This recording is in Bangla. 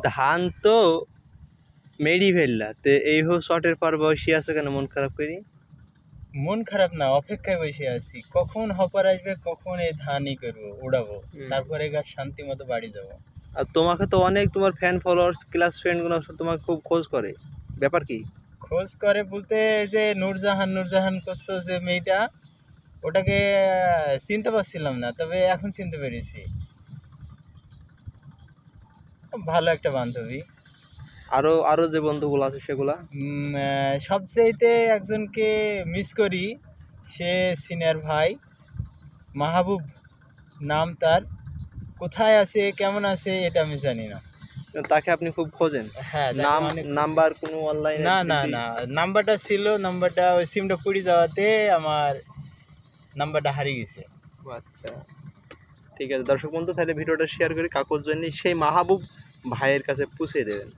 ধান তো মেরি ফেললা তে এই হো শটের পর বসে আছে কেন মন খারাপ করি? মন খারাপ না, অপেক্ষায় বসে আছি কখন হপার আসবে, কখন এই ধানই করবো উড়াবো, তারপরে গা শান্তি মতো বাড়ি যাবো। আর তোমাকে তো অনেক তোমার ফ্যান ফলোয়ার্স ক্লাস ফ্রেন্ডগুলো তোমাকে খুব খোঁজ করে, ব্যাপার কি? খোঁজ করে বলতে যে নূরজাহান করছো যে মেয়েটা, ওটাকে চিনতে পারছিলাম না, তবে এখন চিনতে পেরেছি। ভালো একটা বান্ধবী। আরো আরো যে বন্ধুগুলো আছে সেগুলা? সবচেয়েতে একজনকে মিস করি, সে সিনিয়র ভাই মাহবুব নাম তার। কোথায় আছে কেমন আছে এটা আমি জানি না। তাকে আপনি খুব খোঁজেন? হ্যাঁ, নাম নাম্বার কোনো অনলাইনে? না না না, নাম্বারটা ছিল, নাম্বারটা ওই সিমটা পুড়ে যাওয়াতে আমার নাম্বারটা হারিয়ে গেছে। আচ্ছা ঠিক আছে দর্শক বন্ধু, তাহলে ভিডিওটা শেয়ার করে কাকুর জন্য সেই মাহবুব ভাইয়ের কাছে পৌঁছে দেবেন।